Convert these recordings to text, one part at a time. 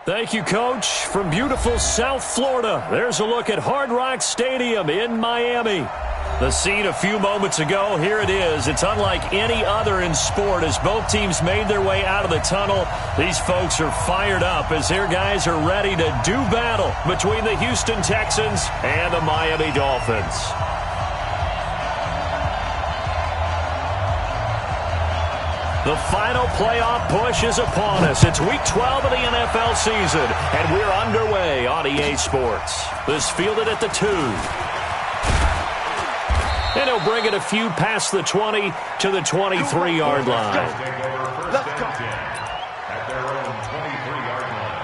Thank you, Coach. From beautiful South Florida, there's a look at Hard Rock Stadium in Miami. The scene a few moments ago, here it is. It's unlike any other in sport as both teams made their way out of the tunnel. These folks are fired up as their guys are ready to do battle between the Houston Texans and the Miami Dolphins. The final playoff push is upon us. It's Week 12 of the NFL season, and we're underway on EA Sports. This fielded at the 2. And he'll bring it a few past the 20 to the 23-yard line. Let's go. At their own 23-yard line.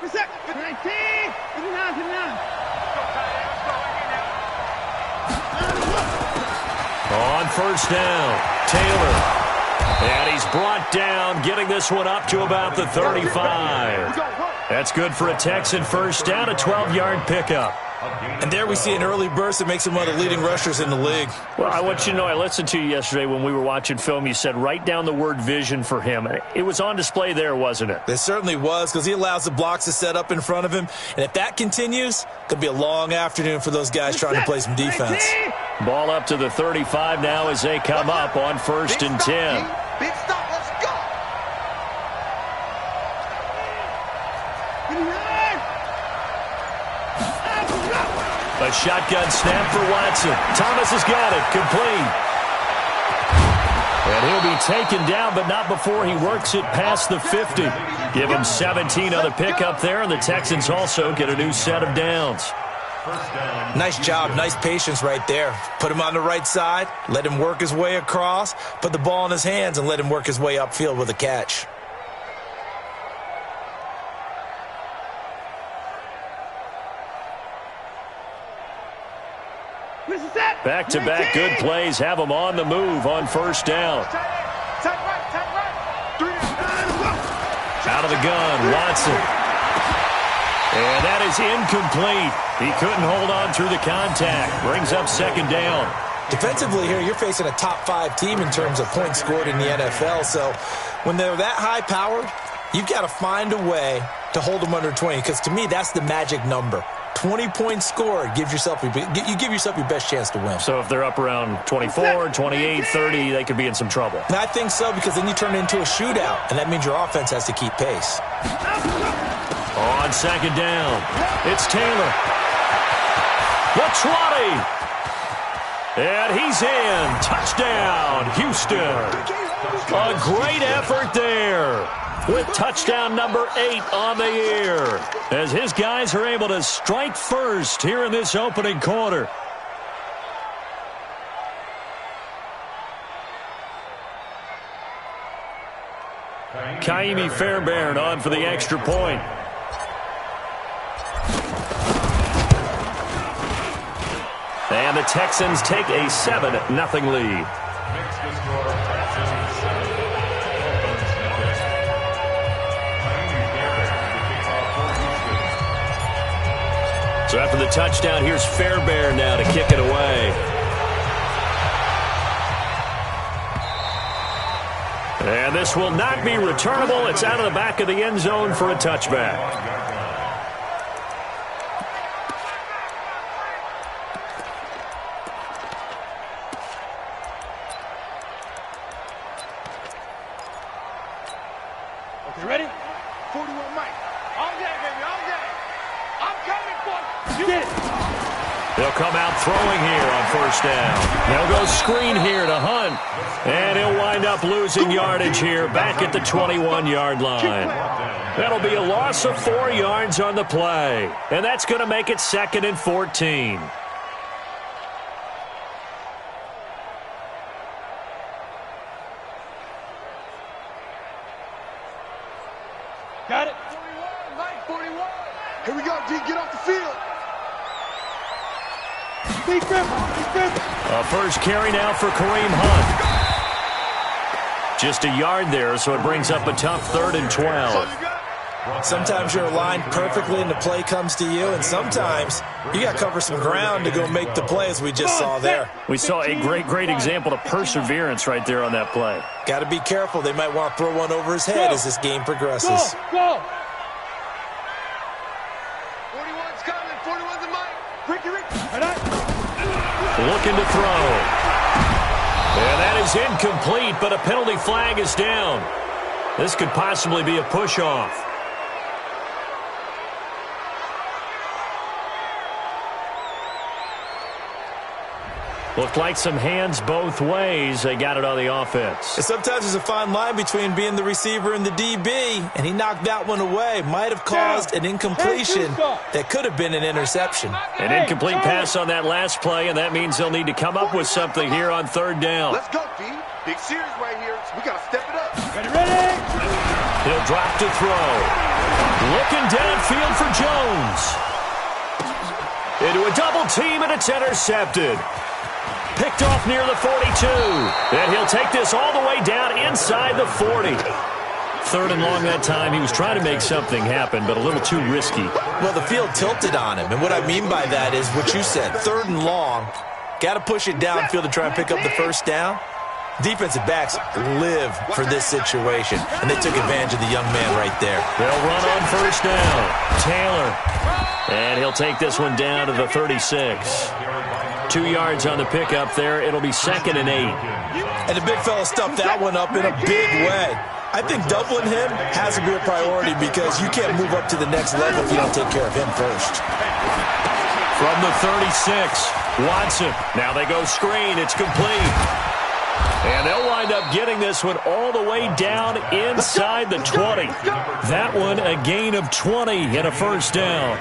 Reset. 19. 59. On first down, Taylor. And he's brought down, getting this one up to about the 35. That's good for a Texan first down, a 12-yard pickup. And there we see an early burst that makes him one of the leading rushers in the league. Well, I want you to know, I listened to you yesterday when we were watching film. You said write down the word vision for him. It was on display there, wasn't it? It certainly was, because he allows the blocks to set up in front of him. And if that continues, could be a long afternoon for those guys trying to play some defense. Ball up to the 35 now as they come up on first and 10. Big stop. Let's go. A shotgun snap for Watson. Thomas has got it. Complete. And he'll be taken down, but not before he works it past the 50. Give him 17 on the pickup there, and the Texans also get a new set of downs. Nice job, nice patience right there. Put him on the right side, let him work his way across, put the ball in his hands, and let him work his way upfield with a catch. Back-to-back good plays have them on the move on first down. Out of the gun, Watson. And that is incomplete. He couldn't hold on through the contact. Brings up second down. Defensively here, you're facing a top-5 team in terms of points scored in the NFL. So when they're that high-powered, you've got to find a way to hold them under 20, because to me, that's the magic number. 20 points scored, you give yourself your best chance to win. So if they're up around 24, 28, 30, they could be in some trouble. And I think so, because then you turn it into a shootout, and that means your offense has to keep pace. On second down, it's Taylor. The 20. And he's in. Touchdown, Houston. A great effort there, with touchdown number 8 on the year, as his guys are able to strike first here in this opening quarter. Kaimi Fairbairn on for the extra point. And the Texans take a 7-0 lead. So after the touchdown, here's Fairbairn now to kick it away. And this will not be returnable. It's out of the back of the end zone for a touchback. Okay, ready? 41 Mike. All day, baby, all day. I'm coming for you. They'll come out throwing here on first down. They'll go screen here to Hunt. And he'll wind up losing yardage here back at the 21-yard line. That'll be a loss of 4 yards on the play. And that's going to make it 2nd and 14. Got it. 41, Mike, 41. Here we go, D. Get off the field. Big grip. A first carry now for Kareem Hunt. Just a yard there, so it brings up a tough 3rd and 12. Sometimes you're aligned perfectly and the play comes to you, and sometimes you got to cover some ground to go make the play, as we just saw there. We saw a great example of perseverance right there on that play. Got to be careful. They might want to throw one over his head as this game progresses. Go! 41's coming. 41's a mic. Ricky. Looking to throw. And that is incomplete, but a penalty flag is down. This could possibly be a push-off. Looked like some hands both ways. They got it on the offense. And sometimes there's a fine line between being the receiver and the DB, and he knocked that one away. Might have caused an incompletion that could have been an interception. An incomplete pass on that last play, and that means they'll need to come up with something here on 3rd down. Let's go, D. Big series right here. We got to step it up. Ready? He'll drop to throw. Looking downfield for Jones. Into a double team, and it's intercepted. Picked off near the 42. And he'll take this all the way down inside the 40. 3rd and long that time. He was trying to make something happen, but a little too risky. Well, the field tilted on him, and what I mean by that is what you said. 3rd and long. Got to push it downfield to try and pick up the first down. Defensive backs live for this situation, and they took advantage of the young man right there. They'll run on first down. Taylor. And he'll take this one down to the 36. 2 yards on the pickup there. It'll be 2nd and 8. And the big fella stuffed that one up in a big way. I think doubling him has to be a priority because you can't move up to the next level if you don't take care of him first. From the 36, Watson. Now they go screen. It's complete. And they'll wind up getting this one all the way down inside the 20. That one a gain of 20 and a first down.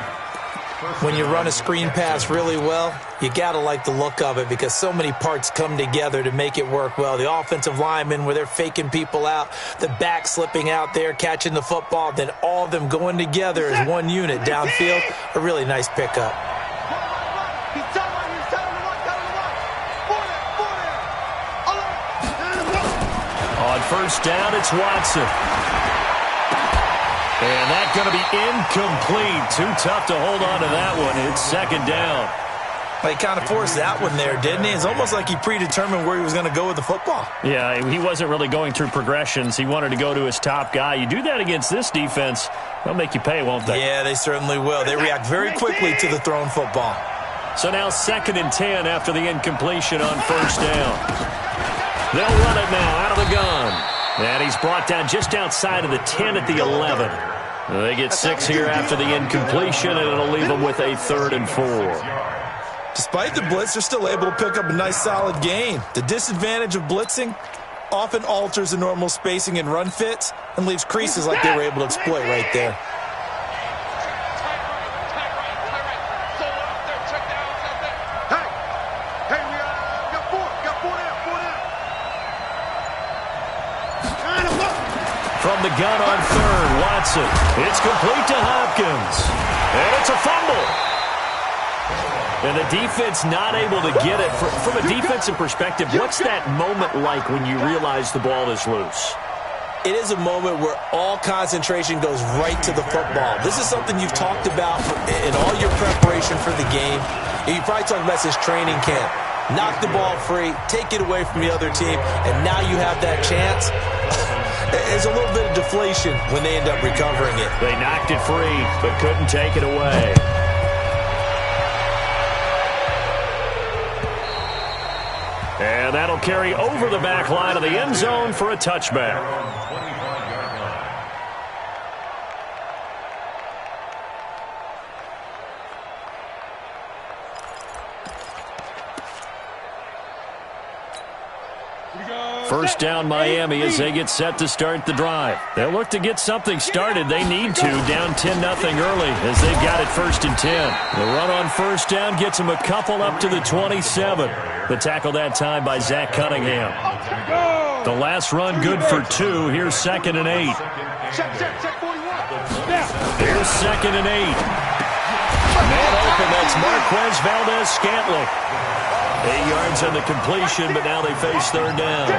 When you run a screen pass really well, you got to like the look of it because so many parts come together to make it work well. The offensive linemen, where they're faking people out, the back slipping out there, catching the football, then all of them going together as one unit downfield. A really nice pickup. On first down, it's Watson. And that's going to be incomplete. Too tough to hold on to that one. It's 2nd down. He kind of forced that one there, didn't he? It's almost like he predetermined where he was going to go with the football. Yeah, he wasn't really going through progressions. He wanted to go to his top guy. You do that against this defense, they'll make you pay, won't they? Yeah, they certainly will. They react very quickly to the thrown football. So now 2nd and 10 after the incompletion on first down. They'll run it now out of the gun. And he's brought down just outside of the 10 at the 11. They get 6 here after the incompletion, and it'll leave them with a 3rd and 4. Despite the blitz, they're still able to pick up a nice solid gain. The disadvantage of blitzing often alters the normal spacing and run fits and leaves creases like they were able to exploit right there. From the gun on 3rd, Watson. It's complete to Hopkins. And it's a fumble. And the defense not able to get it. From a defensive perspective, what's that moment like when you realize the ball is loose? It is a moment where all concentration goes right to the football. This is something you've talked about in all your preparation for the game. You probably talked about this training camp. Knock the ball free, take it away from the other team, and now you have that chance. There's a little bit of deflation when they end up recovering it. They knocked it free, but couldn't take it away. And that'll carry over the back line of the end zone for a touchback. First down Miami as they get set to start the drive. They'll look to get something started. They need to, down 10-0 early as they've got it 1st and 10. The run on first down gets them a couple up to the 27. The tackle that time by Zach Cunningham. The last run good for 2. Here's 2nd and 8. Here's 2nd and 8. Man open, that's Marquez Valdez-Scantling. 8 yards on the completion, but now they face third down.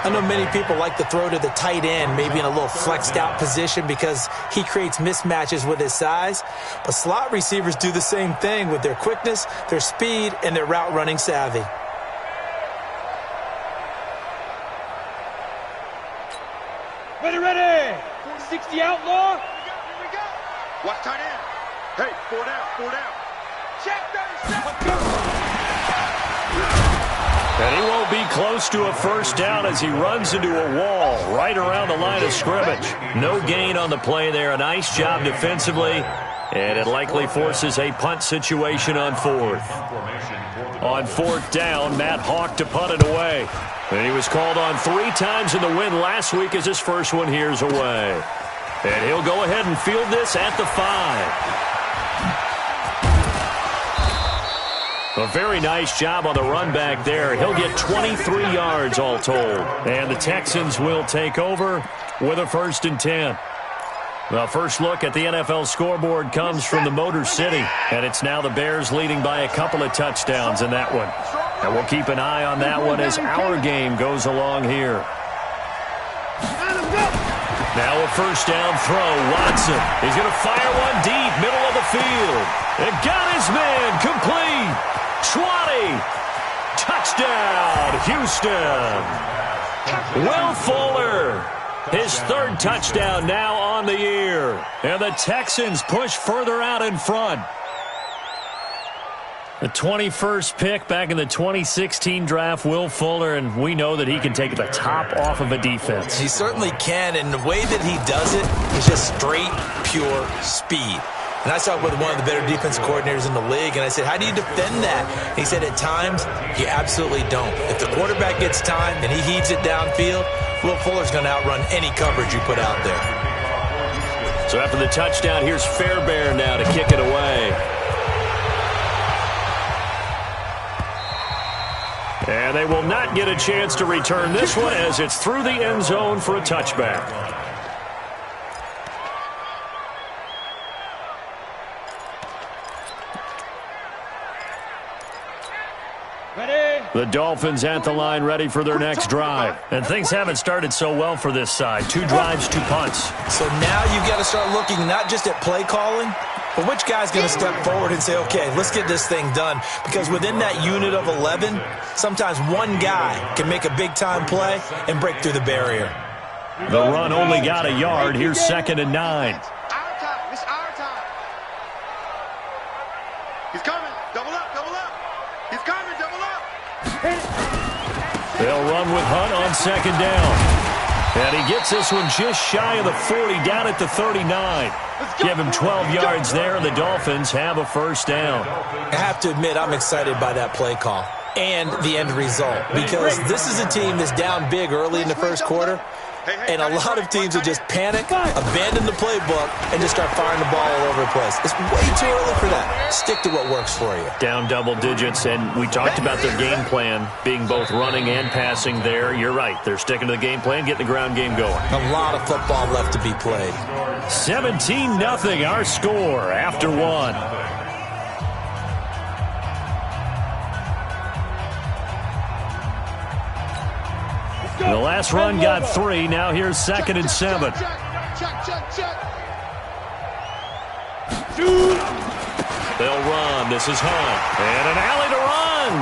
I know many people like to throw to the tight end, maybe in a little flexed out position because he creates mismatches with his size. But slot receivers do the same thing with their quickness, their speed, and their route running savvy. Ready. 460 outlaw. Here we go. Watch tight end. Hey, 4 down. Check 37. And he won't be close to a first down as he runs into a wall right around the line of scrimmage. No gain on the play there. A nice job defensively, and it likely forces a punt situation on fourth. On fourth down, Matt Hawk to punt it away. And he was called on 3 times in the win last week as his first one here's away. And he'll go ahead and field this at the 5. A very nice job on the run back there. He'll get 23 yards all told. And the Texans will take over with a 1st and 10. The first look at the NFL scoreboard comes from the Motor City. And it's now the Bears leading by a couple of touchdowns in that one. And we'll keep an eye on that one as our game goes along here. Now a first down throw. Watson. He's going to fire one deep, middle of the field. And got his man complete. 20. Touchdown, Houston. Will Fuller. His 3rd touchdown now on the year. And the Texans push further out in front. The 21st pick back in the 2016 draft, Will Fuller, and we know that he can take the top off of a defense. He certainly can, and the way that he does it is just straight, pure speed. And I saw it with one of the better defense coordinators in the league, and I said, how do you defend that? And he said, at times, you absolutely don't. If the quarterback gets time and he heaves it downfield, Will Fuller's going to outrun any coverage you put out there. So after the touchdown, here's Fairbairn now to kick it away. And they will not get a chance to return this one as it's through the end zone for a touchback. The Dolphins at the line ready for their next drive. And things haven't started so well for this side. 2 drives, 2 punts. So now you've got to start looking not just at play calling, but which guy's going to step forward and say, okay, let's get this thing done. Because within that unit of 11, sometimes one guy can make a big-time play and break through the barrier. The run only got a yard. Here's 2nd and 9. Our time. It's our time. He's coming. Double up. He's coming. Double up. They'll run with Hunt on 2nd down. And he gets this one just shy of the 40, down at the 39. Give him 12 yards there, and the Dolphins have a first down. I have to admit, I'm excited by that play call and the end result, because this is a team that's down big early in the first quarter, and a lot of teams will just panic, abandon the playbook, and just start firing the ball all over the place. It's way too early for that. Stick to what works for you. Down double digits, and we talked about their game plan being both running and passing there. You're right. They're sticking to the game plan, getting the ground game going. A lot of football left to be played. 17-0 our score after 1. The last run got 3. Now here's 2nd and 7. Check. They'll run. This is Hunt. And an alley to run.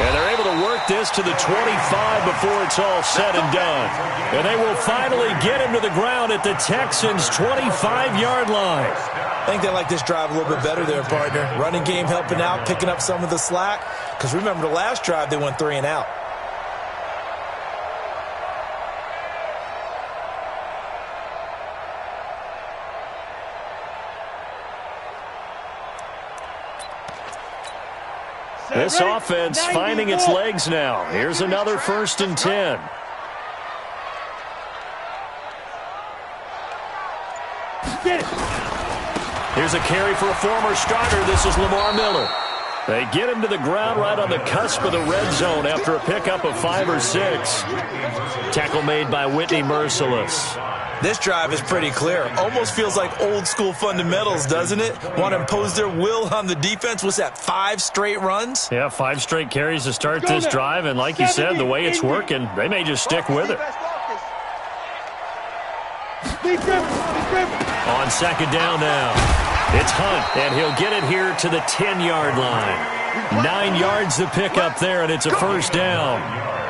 And they're able to work this to the 25 before it's all said and done. And they will finally get him to the ground at the Texans' 25-yard line. I think they like this drive a little bit better there, partner. Running game helping out, picking up some of the slack. Because remember, the last drive they went 3 and out. This offense finding its legs now. Here's another 1st and 10. Here's a carry for a former starter. This is Lamar Miller. They get him to the ground right on the cusp of the red zone after a pickup of 5 or 6. Tackle made by Whitney Merciless. This drive is pretty clear. Almost feels like old school fundamentals, doesn't it? Want to impose their will on the defense. What's that, 5 straight runs? Yeah, 5 straight carries to start this drive. And like you said, the way it's working, they may just stick with it. On second down now, it's Hunt, and he'll get it here to the 10-yard line. 9 yards to pick up there, and it's a first down.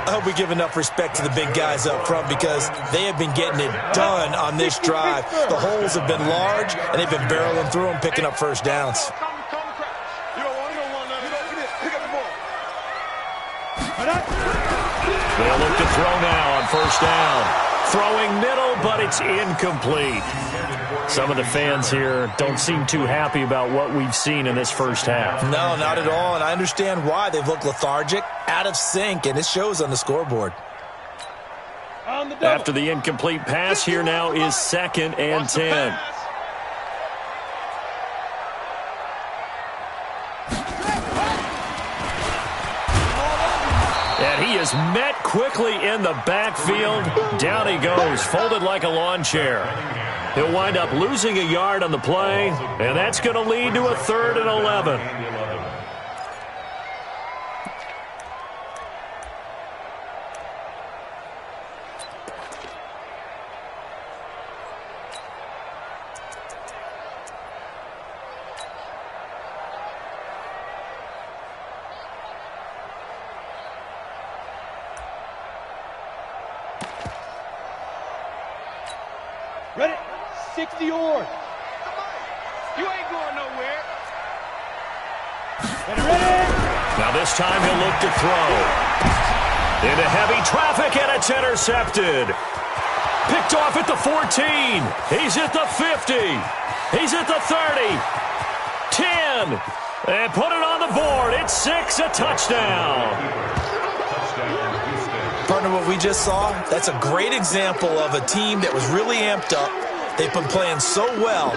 I hope we give enough respect to the big guys up front because they have been getting it done on this drive. The holes have been large, and they've been barreling through them, picking up first downs. They'll look to throw now on first down. Throwing middle, but it's incomplete. Some of the fans here don't seem too happy about what we've seen in this first half. No, not at all, and I understand why. They've looked lethargic, out of sync, and it shows on the scoreboard. After the incomplete pass, here now is 2nd and 10. And he is met quickly in the backfield. Down he goes, folded like a lawn chair. He'll wind up losing a yard on the play, and that's going to lead to a 3rd and 11. Ready? 60 yards. You ain't going nowhere. Ready? Now this time he'll look to throw. Into heavy traffic, and it's intercepted. Picked off at the 14. He's at the 50. He's at the 30. 10. And put it on the board. It's 6, a touchdown. Partner, what we just saw, that's a great example of a team that was really amped up. They've been playing so well,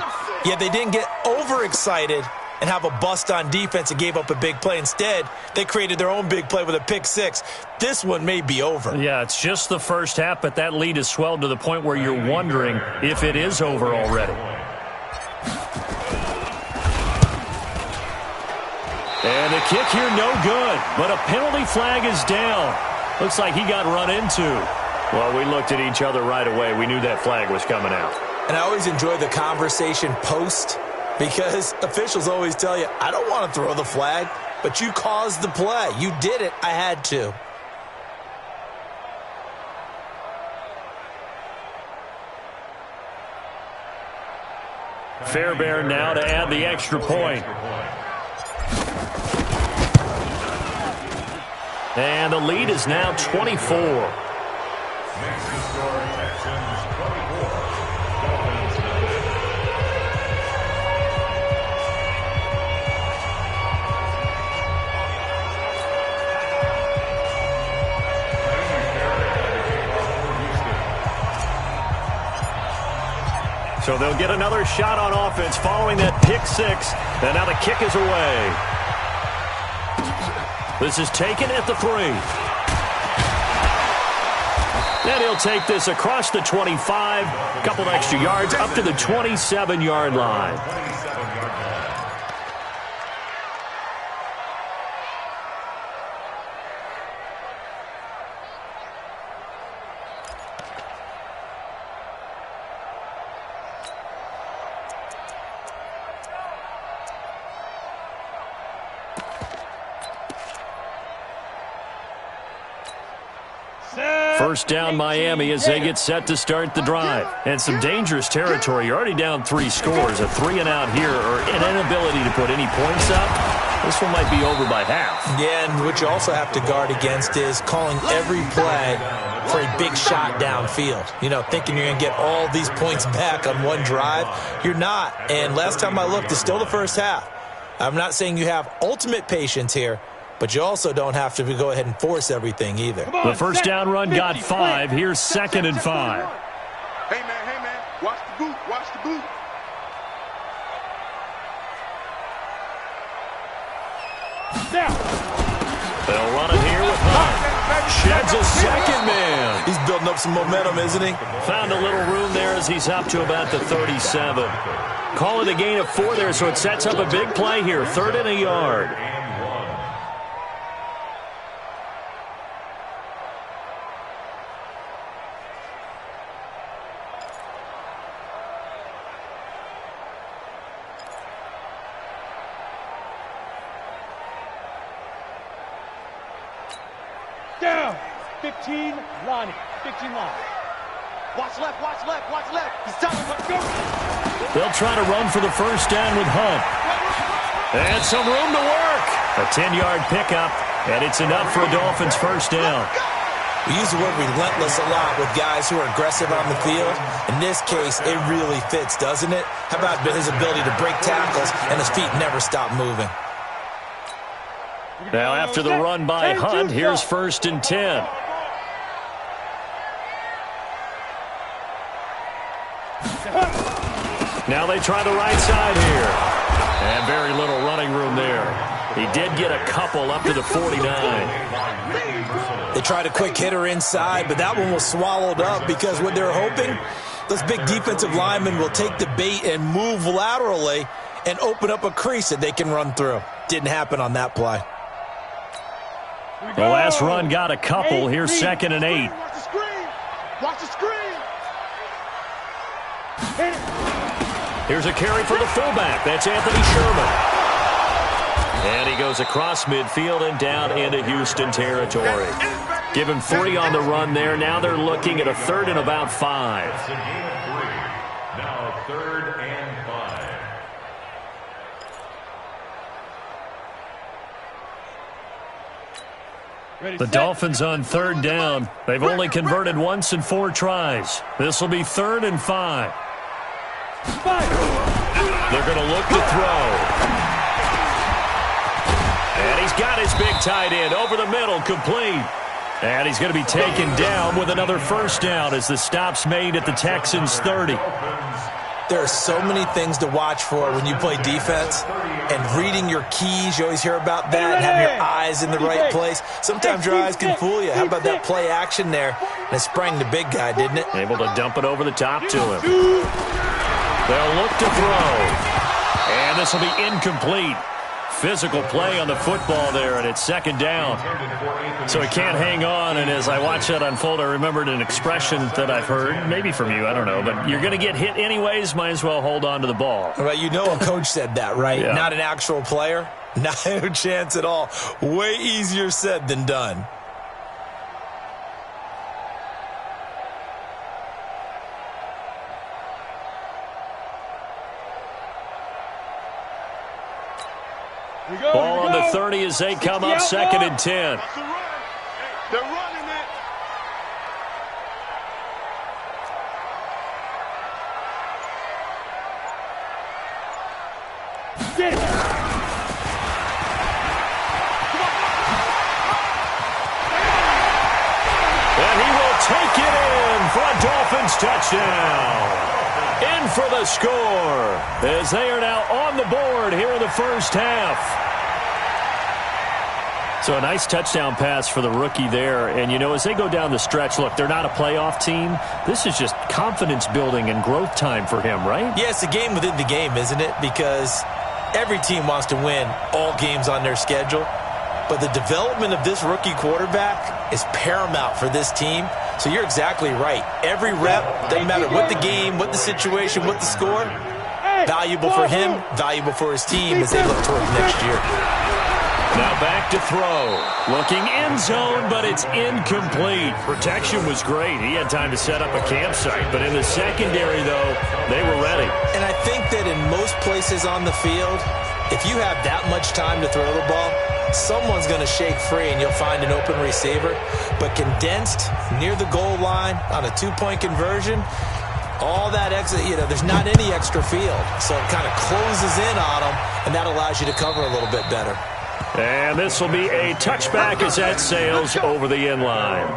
yet they didn't get overexcited and have a bust on defense and gave up a big play. Instead, they created their own big play with a pick 6. This one may be over. Yeah, it's just the first half, but that lead has swelled to the point where you're wondering if it is over already. And the kick here, no good, but a penalty flag is down. Looks like he got run into. Well, we looked at each other right away. We knew that flag was coming out. And I always enjoy the conversation post because officials always tell you, I don't want to throw the flag, but you caused the play. You did it. I had to. Fairbairn now to add the extra point. And the lead is now 24. Next to score, Texans 24. Dolphins nothing. So they'll get another shot on offense following that pick 6. And now the kick is away. This is taken at the 3. And he'll take this across the 25. A couple extra yards up to the 27-yard line. First down Miami as they get set to start the drive. And some dangerous territory. You're already down 3 scores. A 3-and-out here or an inability to put any points up. This one might be over by half. Yeah, and what you also have to guard against is calling every play for a big shot downfield. You know, thinking you're going to get all these points back on one drive. You're not. And last time I looked, it's still the first half. I'm not saying you have ultimate patience here, but you also don't have to go ahead and force everything either. The first down run got 5. Here's 2nd and 5. Hey, man, watch the boot, watch the boot. They'll run it here with Hunt. Sheds a second man. He's building building up some momentum, isn't he? Found a little room there as he's up to about the 37. Call it a gain of 4 there, so it sets up a big play here. 3rd and a yard. Down. 15 line. 15 line. Watch left, watch left, watch left. He's telling him, go. They'll try to run for the first down with Hunt. And some room to work. A 10-yard pickup, and it's enough for a Dolphins first down. We use the word relentless a lot with guys who are aggressive on the field. In this case, it really fits, doesn't it? How about his ability to break tackles and his feet never stop moving? Now after the run by Hunt, here's 1st and 10. Now they try the right side here. And very little running room there. He did get a couple up to the 49. They tried a quick hitter inside, but that one was swallowed up because what they're hoping, those big defensive linemen will take the bait and move laterally and open up a crease that they can run through. Didn't happen on that play. The last run got a couple. Here's 2nd and 8. Watch the screen. Watch the screen. Here's a carry for the fullback. That's Anthony Sherman. And he goes across midfield and down into Houston territory. Give him 3 on the run there. Now they're looking at a 3rd and about 5. It's a gain of 3. Now 3rd and 5. The Dolphins on 3rd down. They've only converted once in 4 tries. This will be 3rd and 5. They're going to look to throw. And he's got his big tight end over the middle, complete. And he's going to be taken down with another first down as the stop's made at the Texans' 30. There are so many things to watch for when you play defense. And reading your keys, you always hear about that, and having your eyes in the right place. Sometimes your eyes can fool you. How about that play action there? And it sprang the big guy, didn't it? Able to dump it over the top to him. They'll look to throw. And this will be incomplete. Physical play on the football there, and it's 2nd down. So he can't hang on, and as I watch that unfold, I remembered an expression that I've heard, maybe from you, I don't know, but you're going to get hit anyways, might as well hold on to the ball. Right, you know a coach said that, right? Yeah. Not an actual player. No chance at all. Way easier said than done. Ball on the 30 as they come up 2nd and 10. They're running it. Get it. And he will take it in for a Dolphins touchdown. In for the score as they are now on the board here in the first half. So a nice touchdown pass for the rookie there. And, you know, as they go down the stretch, look, they're not a playoff team. This is just confidence building and growth time for him, right? Yeah, it's a game within the game, isn't it? Because every team wants to win all games on their schedule. But the development of this rookie quarterback is paramount for this team. So you're exactly right. Every rep, doesn't matter what the game, what the situation, what the score, valuable for him, valuable for his team as they look towards next year. Now back to throw. Looking end zone, but it's incomplete. Protection was great. He had time to set up a campsite. But in the secondary, though, they were ready. And I think that in most places on the field, if you have that much time to throw the ball, someone's going to shake free and you'll find an open receiver. But condensed near the goal line on a 2-point conversion, all that extra, there's not any extra field. So it kind of closes in on them, and that allows you to cover a little bit better. And this will be a touchback as that sails over the end line.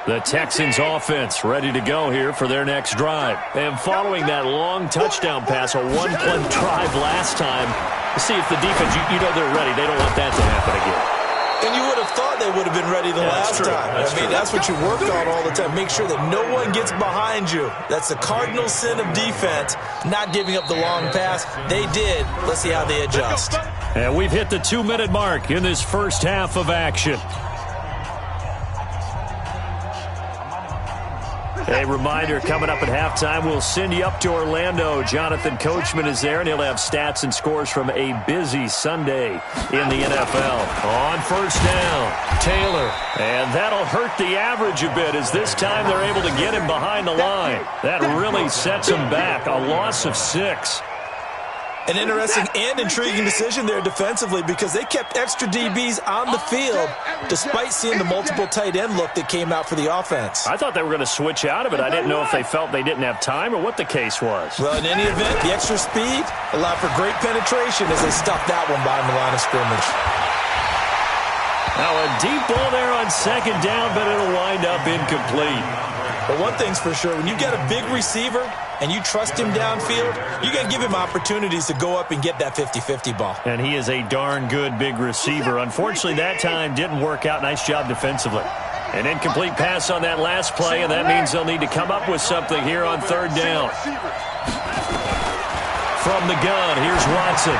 The Texans offense ready to go here for their next drive. And following that long touchdown pass, a one-play drive last time, see if the defense, you know they're ready. They don't want that to happen again. And you would have thought they would have been ready the last time. I mean, that's what you work on all the time. Make sure that no one gets behind you. That's the cardinal sin of defense, not giving up the long pass. They did. Let's see how they adjust. And we've hit the 2-minute mark in this first half of action. A reminder, coming up at halftime, we'll send you up to Orlando. Jonathan Coachman is there, and he'll have stats and scores from a busy Sunday in the NFL. On first down, Taylor. And that'll hurt the average a bit, as this time they're able to get him behind the line. That really sets him back, a loss of 6. An interesting and intriguing decision there defensively, because they kept extra DBs on the field despite seeing the multiple tight end look that came out for the offense. I thought they were going to switch out of it. I didn't know if they felt they didn't have time or what the case was. Well, in any event, the extra speed allowed for great penetration as they stuffed that one behind the line of scrimmage. Now a deep ball there on second down, but it'll wind up incomplete. But one thing's for sure, when you got a big receiver and you trust him downfield, you got to give him opportunities to go up and get that 50-50 ball. And he is a darn good big receiver. Unfortunately, that time didn't work out. Nice job defensively. An incomplete pass on that last play, and that means they'll need to come up with something here on third down. From the gun, here's Watson.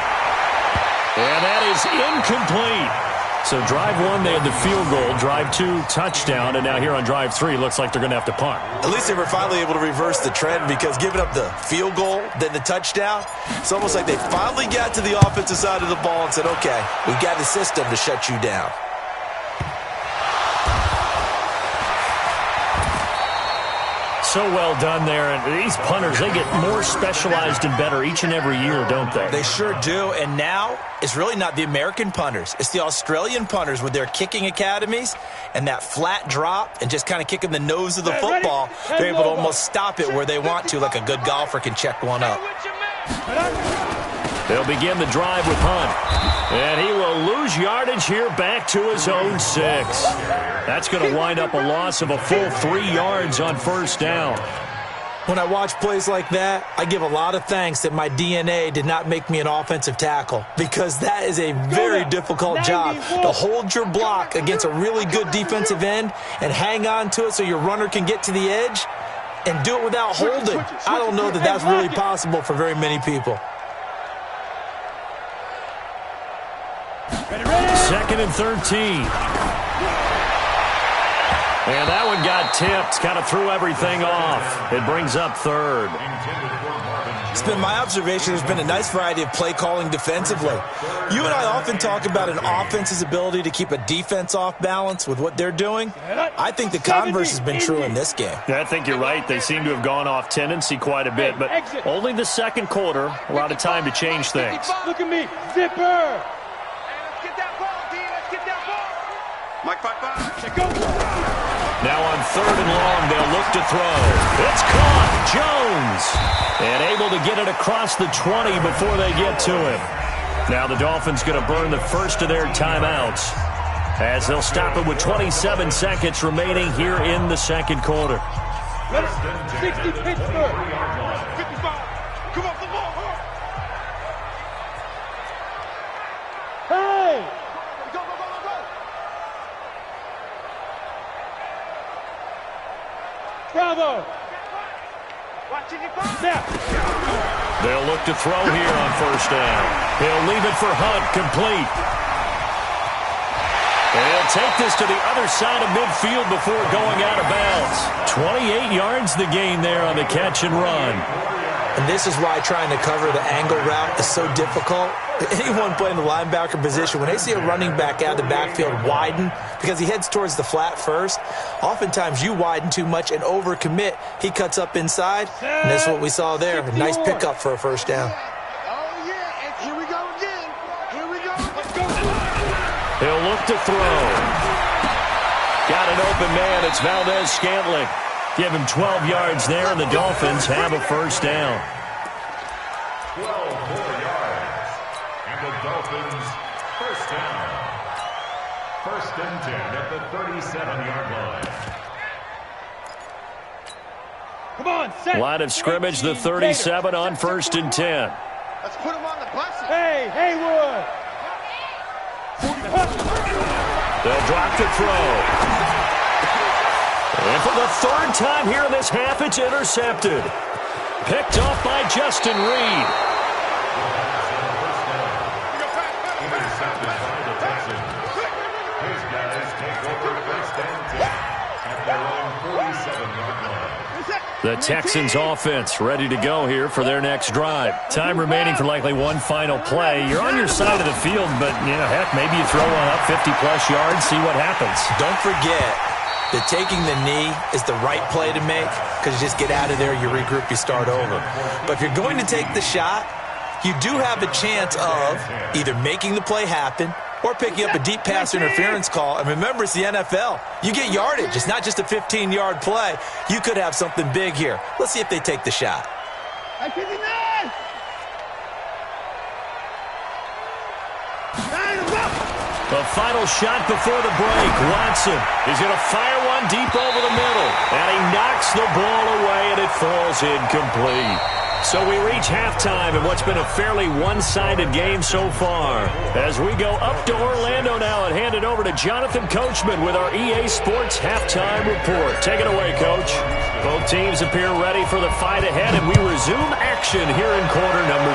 And that is incomplete. So drive 1, they had the field goal. Drive 2, touchdown. And now here on drive 3, looks like they're going to have to punt. At least they were finally able to reverse the trend, because giving up the field goal, then the touchdown, it's almost like they finally got to the offensive side of the ball and said, okay, we've got the system to shut you down. So well done there. And these punters, they get more specialized and better each and every year, don't they? They sure do. And now it's really not the American punters. It's the Australian punters with their kicking academies and that flat drop and just kind of kicking the nose of the football. They're able to almost stop it where they want to, like a good golfer can check one up. They'll begin the drive with Hunt. And he will lose yardage here back to his own 6. That's going to wind up a loss of a full 3 yards on first down. When I watch plays like that, I give a lot of thanks that my DNA did not make me an offensive tackle, because that is a very difficult job to hold your block against a really good defensive end and hang on to it so your runner can get to the edge and do it without holding. I don't know that that's really possible for very many people. Second and 13. And that one got tipped, kind of threw everything off. It brings up third. It's been my observation there's been a nice variety of play calling defensively. You and I often talk about an offense's ability to keep a defense off balance with what they're doing. I think the converse has been true in this game. Yeah, I think you're right. They seem to have gone off tendency quite a bit, but only the second quarter, a lot of time to change things. Look at me, zipper. Let's get that ball, D. Let's get that ball. Mike 5-5. Go. Now on third and long, they'll look to throw. It's caught. Jones. And able to get it across the 20 before they get to him. Now the Dolphins going to burn the first of their timeouts, as they'll stop it with 27 seconds remaining here in the second quarter. 60 Pittsburgh. 55. Come off the ball. Hey! Go, go, go, go, go. Bravo. They'll look to throw here on first down. He'll leave it for Hunt, complete. And he'll take this to the other side of midfield before going out of bounds. 28 yards the gain there on the catch and run. And this is why trying to cover the angle route is so difficult. Anyone playing the linebacker position, when they see a running back out of the backfield widen, because he heads towards the flat first, oftentimes you widen too much and overcommit. He cuts up inside, and that's what we saw there. A nice pickup for a first down. Oh, yeah, and here we go again. Here we go. Let's go. He'll look to throw. Got an open man. It's Valdez-Scantling. Give him 12 yards there, and the Dolphins have a first down. 12 more yards, and the Dolphins first down. First and 10 at the 37-yard line. Come on, set. Line of scrimmage, the 37 on first and 10. Let's put him on the bus. Hey, Haywood. They'll drop the throw. And for the third time here in this half, it's intercepted. Picked off by Justin Reed. The Texans offense ready to go here for their next drive. Time remaining for likely one final play. You're on your side of the field, but, heck, maybe you throw one up 50-plus yards, see what happens. Don't forget that taking the knee is the right play to make because you just get out of there, you regroup, you start over. But if you're going to take the shot, you do have a chance of either making the play happen or picking up a deep pass interference call. And remember, it's the NFL. You get yardage. It's not just a 15-yard play. You could have something big here. Let's see if they take the shot. The final shot before the break. Watson is going to fire one deep over the middle. And he knocks the ball away, and it falls incomplete. So we reach halftime in what's been a fairly one-sided game so far. As we go up to Orlando now and hand it over to Jonathan Coachman with our EA Sports Halftime Report. Take it away, Coach. Both teams appear ready for the fight ahead, and we resume action here in quarter number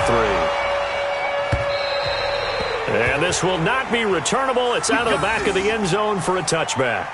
3. And this will not be returnable. It's out of the back of the end zone for a touchback.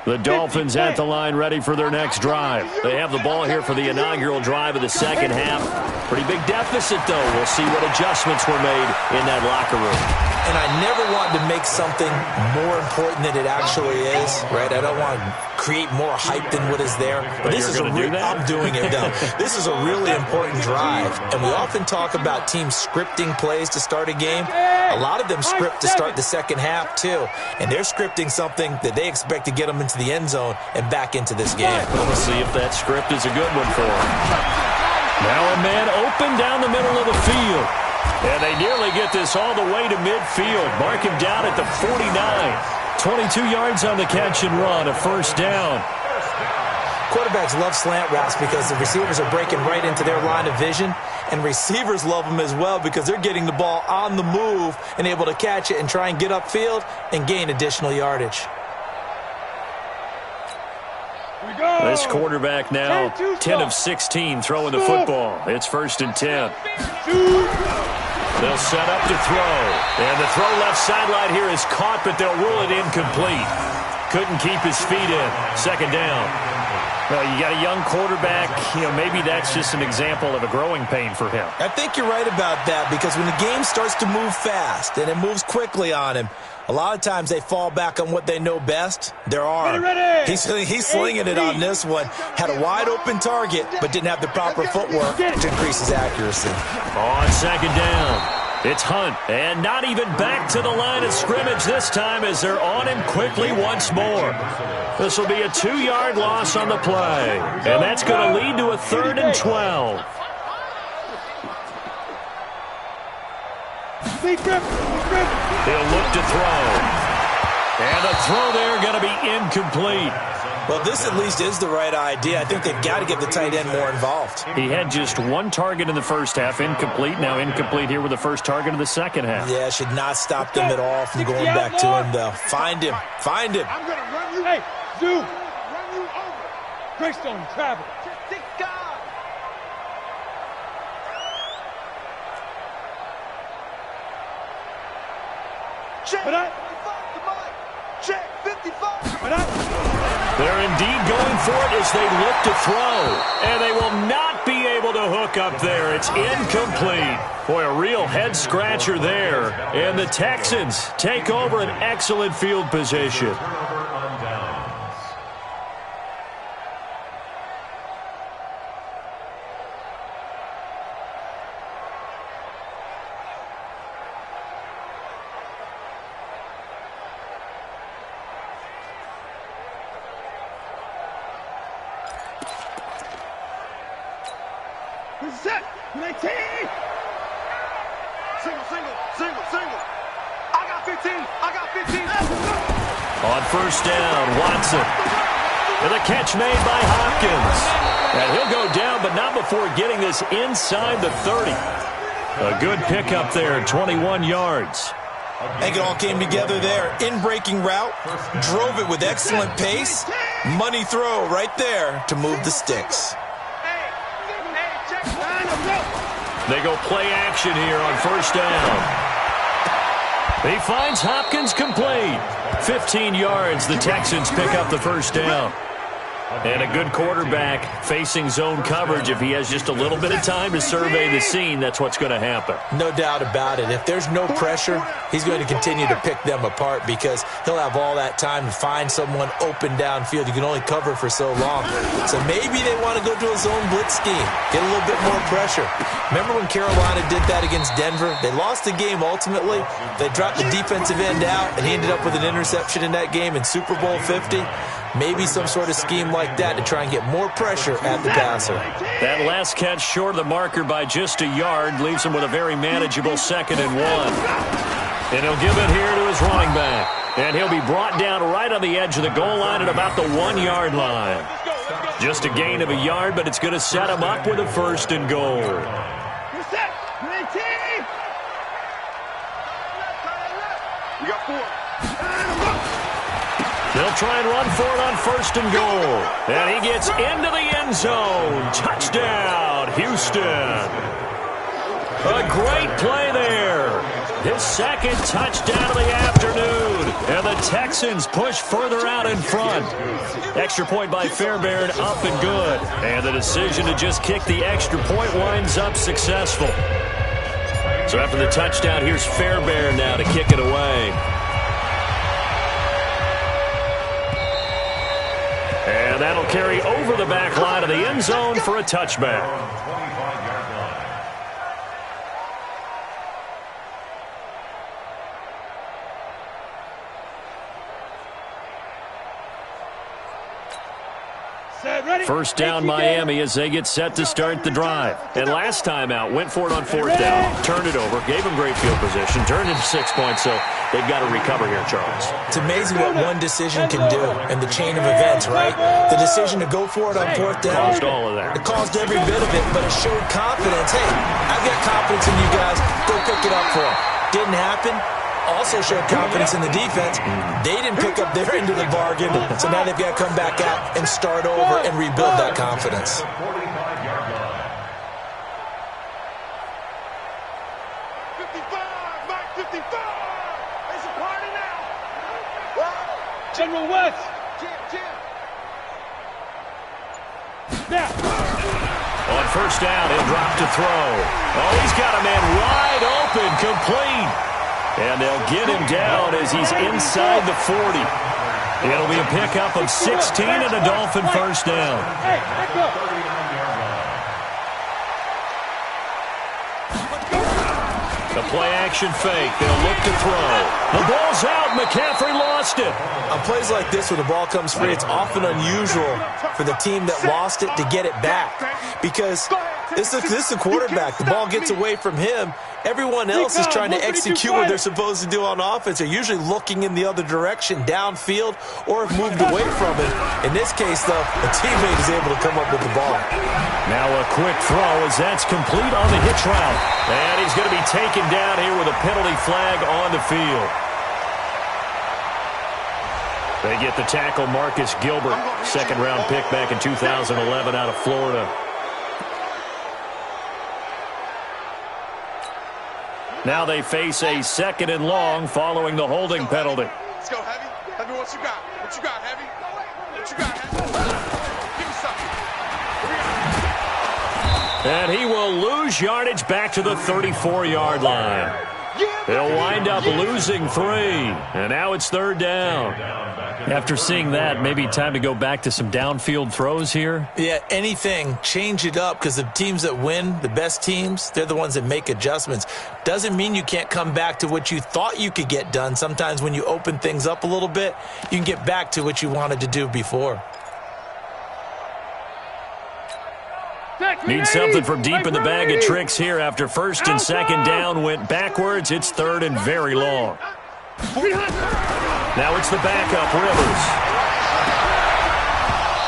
The Dolphins at the line ready for their next drive. They have the ball here for the inaugural drive of the second half. Pretty big deficit, though. We'll see what adjustments were made in that locker room. And I never want to make something more important than it actually is, right? I don't want to create more hype than what is there. But this is I'm doing it, though. This is a really important drive. And we often talk about teams scripting plays to start a game. A lot of them script to start the second half, too. And they're scripting something that they expect to get them into the end zone and back into this game. We'll see if that script is a good one for them. Now a man open down the middle of the field. And they nearly get this all the way to midfield. Mark him down at the 49. 22 yards on the catch and run, a first down. Quarterbacks love slant routes because the receivers are breaking right into their line of vision. And receivers love them as well because they're getting the ball on the move and able to catch it and try and get upfield and gain additional yardage. This quarterback now 10 of 16 throwing the football. It's 1st and 10. They'll set up to throw. And the throw left sideline here is caught, but they'll rule it incomplete. Couldn't keep his feet in. Second down. Well, you got a young quarterback. Maybe that's just an example of a growing pain for him. I think you're right about that because when the game starts to move fast and it moves quickly on him, a lot of times they fall back on what they know best, their arm. He's slinging it on this one. Had a wide-open target, but didn't have the proper footwork to increase his accuracy. On second down, it's Hunt. And not even back to the line of scrimmage this time as they're on him quickly once more. This will be a 2-yard loss on the play. And that's going to lead to a 3rd and 12. He'll look to throw. And the throw there going to be incomplete. Well, this at least is the right idea. I think they've got to get the tight end more involved. He had just one target in the first half, incomplete. Now incomplete here with the first target of the second half. Yeah, should not stop them at all from going back to him, though. Find him. Find him. I'm going to run you. Hey, Zoo, run you over. Greystone, travel. Stick God. Check 55 to Mike. Check 55. They're indeed going for it as they look to throw. And they will not be able to hook up there. It's incomplete. Boy, a real head-scratcher there. And the Texans take over an excellent field position. Set. 19. Single. I got 15. I got 15. On first down, Watson. And the catch made by Hopkins. And he'll go down, but not before getting this inside the 30. A good pickup there, 21 yards. I think it all came together there. In-breaking route, drove it with excellent pace. Money throw right there to move the sticks. They go play action here on first down. He finds Hopkins complete. 15 yards, the Texans pick up the first down. And a good quarterback facing zone coverage. If he has just a little bit of time to survey the scene, that's what's going to happen. No doubt about it. If there's no pressure, he's going to continue to pick them apart because he'll have all that time to find someone open downfield. You can only cover for so long. So maybe they want to go to a zone blitz scheme, get a little bit more pressure. Remember when Carolina did that against Denver? They lost the game ultimately. They dropped the defensive end out, and he ended up with an interception in that game in Super Bowl 50. Maybe some sort of scheme like that to try and get more pressure at the passer. That last catch short of the marker by just a yard leaves him with a very manageable 2nd and 1. And he'll give it here to his running back. And he'll be brought down right on the edge of the goal line at about the 1-yard line. Just a gain of a yard, but it's going to set him up with a 1st and goal. We got 4. They'll try and run for it on 1st and goal. And he gets into the end zone. Touchdown, Houston. A great play there. His 2nd touchdown of the afternoon. And the Texans push further out in front. Extra point by Fairbairn, up and good. And the decision to just kick the extra point winds up successful. So after the touchdown, here's Fairbairn now to kick it away. And that'll carry over the back line of the end zone for a touchback. First down Miami as they get set to start the drive. And last time out, went for it on 4th down, turned it over, gave them great field position, turned into 6 points, so they've got to recover here, Charles. It's amazing what one decision can do in the chain of events, right? The decision to go for it on 4th down. Caused all of that. It caused every bit of it, but it showed confidence. Hey, I've got confidence in you guys. Go pick it up for them. Didn't happen. Also showed confidence in the defense. They didn't pick up their end of the bargain, so now they've got to come back out and start over and rebuild that confidence. 55, Mike, 55. It's a party now. General West. Jim. Now. On first down, he'll drop to throw. Oh, he's got a man wide open, complete. And they'll get him down as he's inside the 40. It'll be a pickup of 16 and a Dolphin first down. The play-action fake. They'll look to throw. The ball's out. McCaffrey lost it. On plays like this where the ball comes free, it's often unusual for the team that lost it to get it back. Because this is the quarterback. The ball gets away from him. Everyone else is trying to execute what they're supposed to do on offense. They're usually looking in the other direction, downfield, or have moved away from it. In this case, though, a teammate is able to come up with the ball. Now a quick throw as that's complete on the hitch route. And he's going to be taken down here with a penalty flag on the field. They get the tackle, Marcus Gilbert, 2nd-round pick back in 2011 out of Florida. Now they face a 2nd and long following the holding penalty. Let's go, Heavy. Heavy, what you got? What you got, Heavy? What you got, Heavy? Give me something. And he will lose yardage back to the 34-yard line. They'll wind up losing 3. And now it's 3rd down. After seeing that, maybe time to go back to some downfield throws here. Yeah, anything. Change it up because the teams that win, the best teams, they're the ones that make adjustments. Doesn't mean you can't come back to what you thought you could get done. Sometimes when you open things up a little bit, you can get back to what you wanted to do before. Need something from deep in the bag of tricks here after 1st and 2nd down went backwards. It's 3rd and very long. Now it's the backup, Rivers.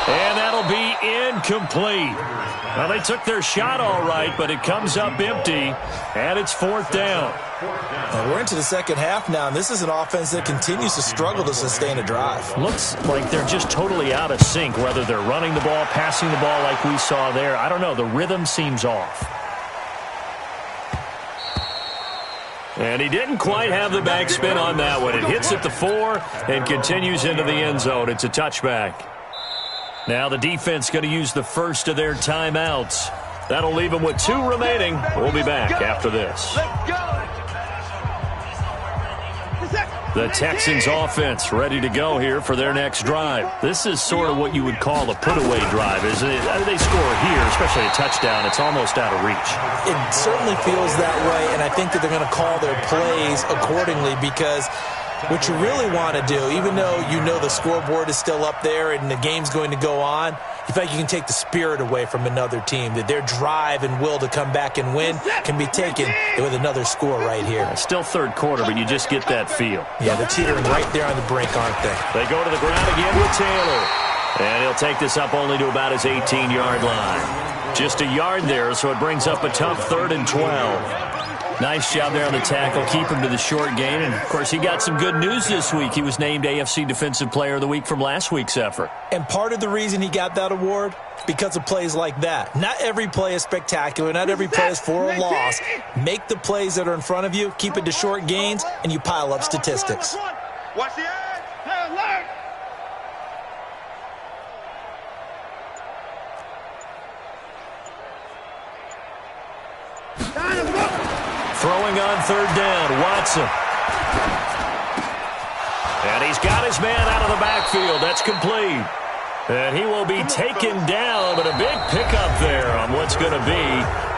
And that'll be incomplete. Well, they took their shot all right, but it comes up empty, and it's 4th down. And we're into the second half now, and this is an offense that continues to struggle to sustain a drive. Looks like they're just totally out of sync, whether they're running the ball, passing the ball like we saw there. I don't know. The rhythm seems off. And he didn't quite have the backspin on that one. It hits at the 4 and continues into the end zone. It's a touchback. Now the defense going to use the first of their timeouts. That'll leave them with 2 remaining. We'll be back after this. The Texans offense ready to go here for their next drive. This is sort of what you would call a put-away drive, isn't it? They score here, especially a touchdown. It's almost out of reach. It certainly feels that way, and I think that they're going to call their plays accordingly because what you really want to do, even though you know the scoreboard is still up there and the game's going to go on, you feel like you can take the spirit away from another team, that their drive and will to come back and win can be taken with another score right here. Still third quarter, but you just get that feel. Yeah, they're teetering right there on the brink, aren't they? They go to the ground again with Taylor. And he'll take this up only to about his 18-yard line. Just a yard there, so it brings up a tough 3rd and 12. Nice job there on the tackle. Keep him to the short gain. And, of course, he got some good news this week. He was named AFC Defensive Player of the Week from last week's effort. And part of the reason he got that award, because of plays like that. Not every play is spectacular. Not every play is for a loss. Make the plays that are in front of you, keep it to short gains, and you pile up statistics. Watch the edge. Alert. Throwing on 3rd down, Watson. And he's got his man out of the backfield. That's complete. And he will be taken down, but a big pickup there on what's going to be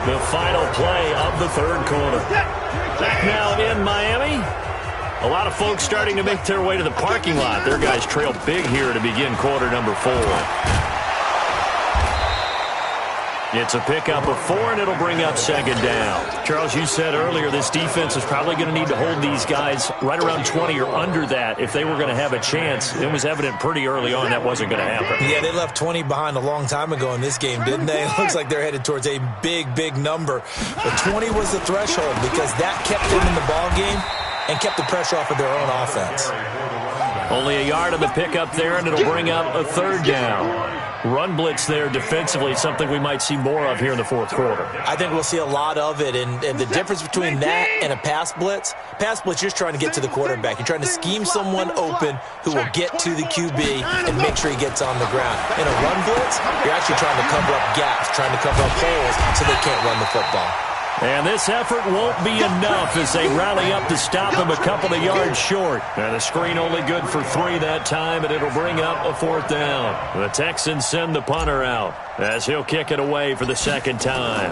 the final play of the 3rd quarter. Back now in Miami. A lot of folks starting to make their way to the parking lot. Their guys trail big here to begin quarter number 4. It's a pickup of 4, and it'll bring up 2nd down. Charles, you said earlier this defense is probably going to need to hold these guys right around 20 or under that if they were going to have a chance. It was evident pretty early on that wasn't going to happen. Yeah, they left 20 behind a long time ago in this game, didn't they? It looks like they're headed towards a big, big number. But 20 was the threshold because that kept them in the ball game and kept the pressure off of their own offense. Only a yard on the pickup there, and it'll bring up a 3rd down. Run blitz there defensively, something we might see more of here in the 4th quarter. I think we'll see a lot of it, and the difference between that and a pass blitz, you're just trying to get to the quarterback. You're trying to scheme someone open who will get to the QB and make sure he gets on the ground. In a run blitz, you're actually trying to cover up gaps, trying to cover up holes so they can't run the football. And this effort won't be enough as they rally up to stop him a couple of yards short. And the screen only good for 3 that time, and it'll bring up a 4th down. The Texans send the punter out as he'll kick it away for the 2nd time.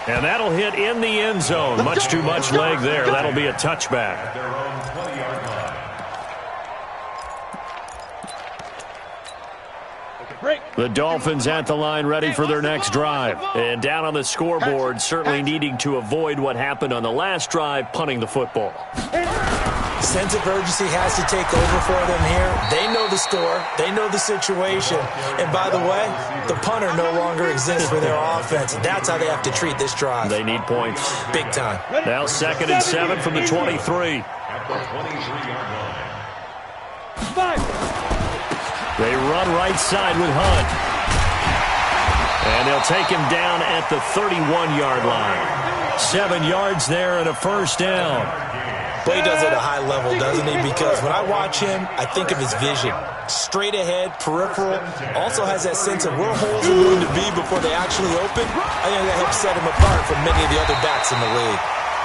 And that'll hit in the end zone. Much too much leg there. That'll be a touchback. The Dolphins at the line ready for their next drive. And down on the scoreboard, certainly needing to avoid what happened on the last drive, punting the football. Sense of urgency has to take over for them here. They know the score. They know the situation. And by the way, the punter no longer exists for their offense. That's how they have to treat this drive. They need points. Big time. Now 2nd and 7 from the 23. At the 23-yard line. 5. They run right side with Hunt. And they'll take him down at the 31-yard line. 7 yards there and a 1st down. But he does it at a high level, doesn't he? Because when I watch him, I think of his vision. Straight ahead, peripheral. Also has that sense of where holes are going to be before they actually open. I think that helps set him apart from many of the other backs in the league.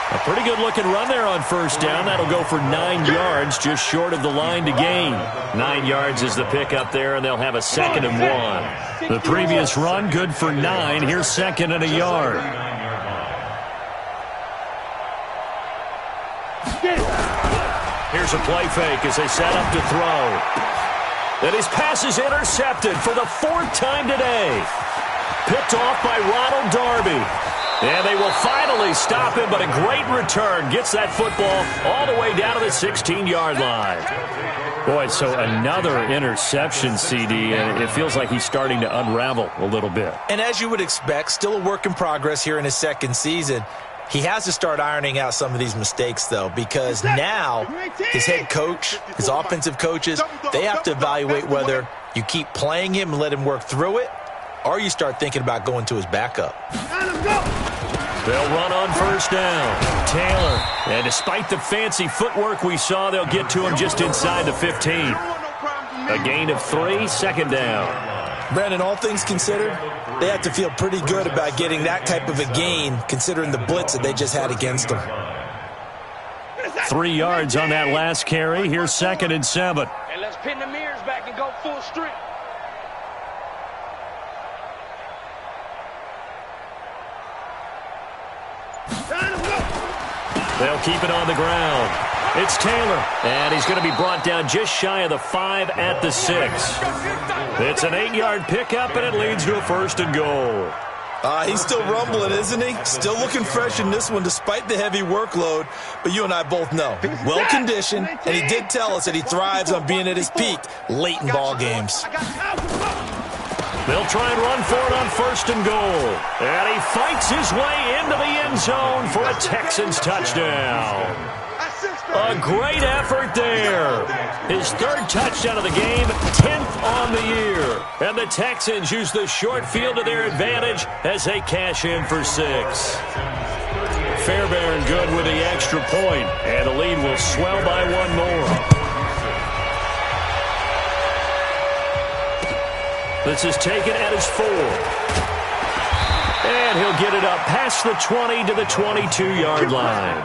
A pretty good-looking run there on 1st down. That'll go for 9 yards, just short of the line to gain. 9 yards is the pickup there, and they'll have a 2nd and 1. The previous run, good for 9. Here's 2nd and a yard. Here's a play fake as they set up to throw. And his pass is intercepted for the 4th time today. Picked off by Ronald Darby. And they will finally stop him, but a great return. Gets that football all the way down to the 16-yard line. Boy, so another interception, CD, and it feels like he's starting to unravel a little bit. And as you would expect, still a work in progress here in his second season. He has to start ironing out some of these mistakes, though, because now his head coach, his offensive coaches, they have to evaluate whether you keep playing him and let him work through it, or you start thinking about going to his backup. They'll run on first down. Taylor. And despite the fancy footwork we saw, they'll get to him just inside the 15. A gain of 3, second down. Brandon, all things considered, they have to feel pretty good about getting that type of a gain, considering the blitz that they just had against them. 3 yards on that last carry. Here's 2nd and 7. And let's pin the mirrors back and go full strength. They'll keep it on the ground. It's Taylor, and he's going to be brought down just shy of the 5 at the 6. It's an 8-yard pickup, and it leads to a 1st and goal. He's still rumbling, isn't he? Still looking fresh in this one despite the heavy workload. But you and I both know, well-conditioned, and he did tell us that he thrives on being at his peak late in ball games. They'll try and run for it on 1st and goal. And he fights his way into the end zone for a Texans touchdown. A great effort there. His 3rd touchdown of the game, 10th on the year. And the Texans use the short field to their advantage as they cash in for 6. Fairbairn good with the extra point, and the lead will swell by 1 more. This is taken at his 4. And he'll get it up past the 20 to the 22-yard line.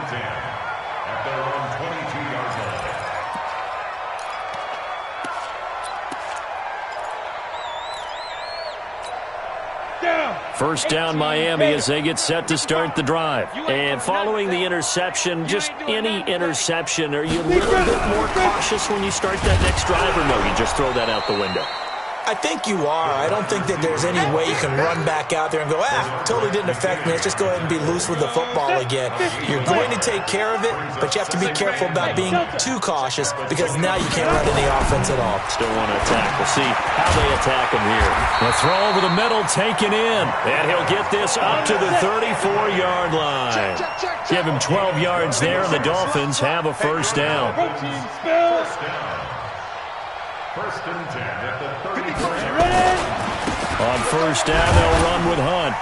First down Miami as they get set to start the drive. And following the interception, just any interception, are you a little bit more cautious when you start that next drive, or no, you just throw that out the window? I think you are. I don't think that there's any way you can run back out there and go, totally didn't affect me. Let's just go ahead and be loose with the football again. You're going to take care of it, but you have to be careful about being too cautious because now you can't run any offense at all. Still want to attack. We'll see how they attack him here. The throw over the middle taken in, and he'll get this up to the 34-yard line. Give him 12 yards there, and the Dolphins have a first down. First and 10 at the 34. On first down, they'll run with Hunt.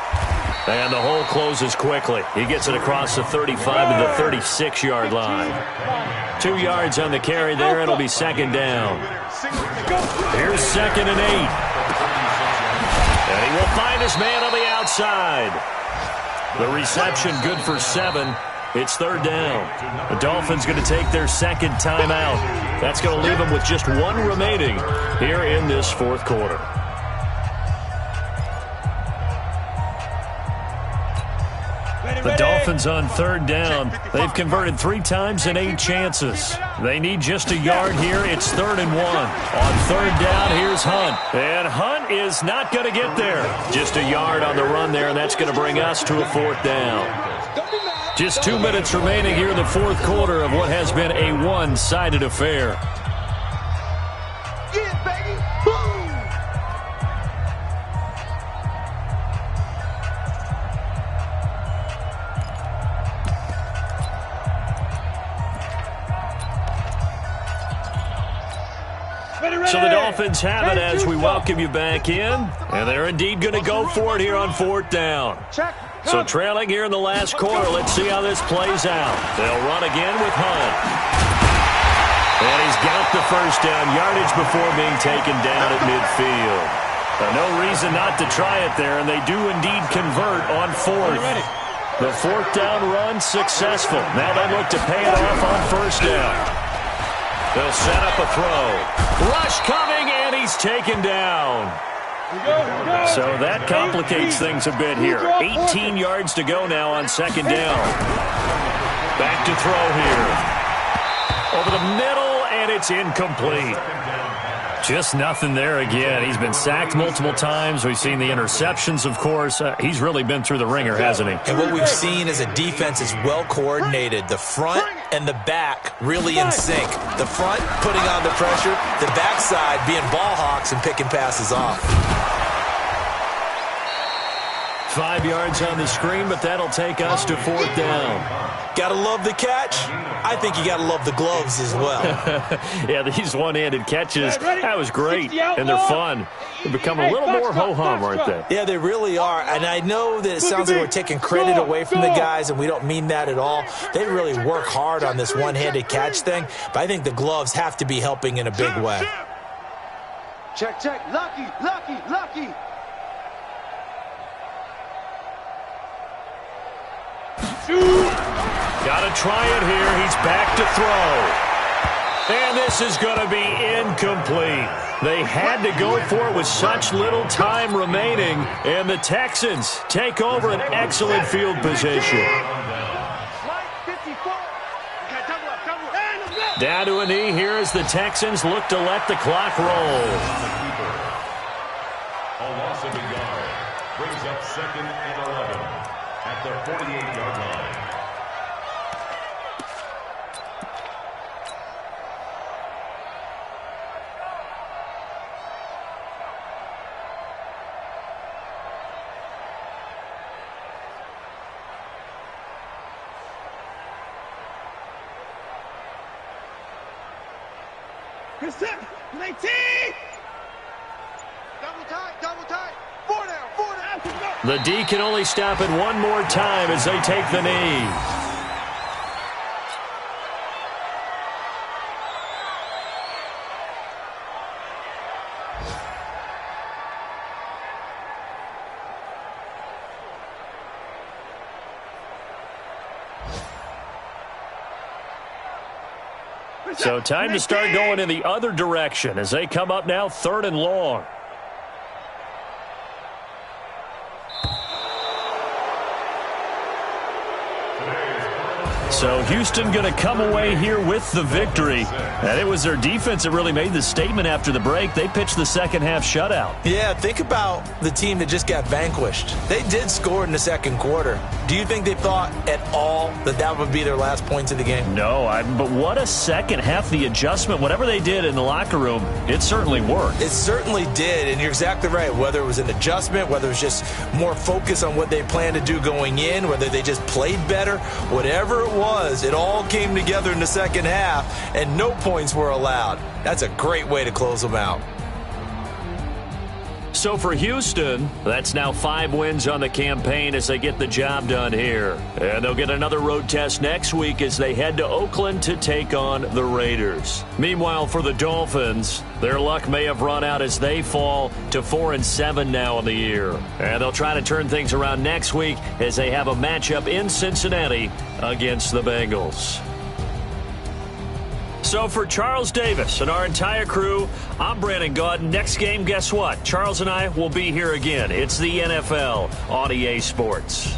And the hole closes quickly. He gets it across the 35 to the 36-yard line. 2 yards on the carry there. It'll be 2nd down. Here's 2nd and 8. And he will find his man on the outside. The reception good for 7. It's 3rd down. The Dolphins going to take their 2nd timeout. That's going to leave them with just 1 remaining here in this 4th quarter. The Dolphins on 3rd down. They've converted 3 times in 8 chances. They need just a yard here. It's 3rd and 1. On 3rd down, here's Hunt. And Hunt is not going to get there. Just a yard on the run there, and that's going to bring us to a 4th down. Just 2 minutes remaining here in the 4th quarter of what has been a one-sided affair. Yeah, baby. Boom. So the Dolphins have it as we welcome you back in. And they're indeed going to go for it here on 4th down. So trailing here in the last quarter, let's see how this plays out. They'll run again with Hunt. And he's got the first down yardage before being taken down at midfield. No reason not to try it there, and they do indeed convert on 4th. The 4th down run successful. Now they look to pay it off on 1st down. They'll set up a throw. Rush coming, and he's taken down. So that complicates things a bit here. 18 yards to go now on 2nd down. Back to throw here. Over the middle, and it's incomplete. Just nothing there again. He's been sacked multiple times. We've seen the interceptions, of course. He's really been through the ringer, hasn't he? And what we've seen is a defense is well coordinated. The front and the back really in sync. The front putting on the pressure, the backside being ball hawks and picking passes off. 5 yards on the screen, but that'll take us to 4th down. Gotta love the catch. I think you gotta love the gloves as well. Yeah, these one-handed catches, that was great, and they're fun. They become a little more ho-hum, aren't they? Yeah, they really are, and I know that it sounds like we're taking credit away from the guys, and we don't mean that at all. They really work hard on this one-handed catch thing, but I think the gloves have to be helping in a big way. Check, check. Lucky, lucky, lucky. Got to try it here. He's back to throw. And this is going to be incomplete. They had to go for it with such little time remaining, and the Texans take over an excellent field position. Down to a knee here as the Texans look to let the clock roll. A loss of a yard brings up 2nd and 11 at the 48-yard line. Set, 19! Double tight, 4 down. The D can only stop it one more time as they take the knee. So time to start going in the other direction as they come up now 3rd and long. So Houston going to come away here with the victory. And it was their defense that really made the statement after the break. They pitched the second half shutout. Yeah, think about the team that just got vanquished. They did score in the second quarter. Do you think they thought at all that that would be their last points of the game? No, but what a second half. The adjustment, whatever they did in the locker room, it certainly worked. It certainly did, and you're exactly right. Whether it was an adjustment, whether it was just more focus on what they planned to do going in, whether they just played better, whatever it was, it all came together in the second half, and no points were allowed. That's a great way to close them out. So for Houston, that's now 5 wins on the campaign as they get the job done here. And they'll get another road test next week as they head to Oakland to take on the Raiders. Meanwhile, for the Dolphins, their luck may have run out as they fall to 4-7 now in the year. And they'll try to turn things around next week as they have a matchup in Cincinnati against the Bengals. So for Charles Davis and our entire crew, I'm Brandon Gaudin. Next game, guess what? Charles and I will be here again. It's the NFL on EA Sports.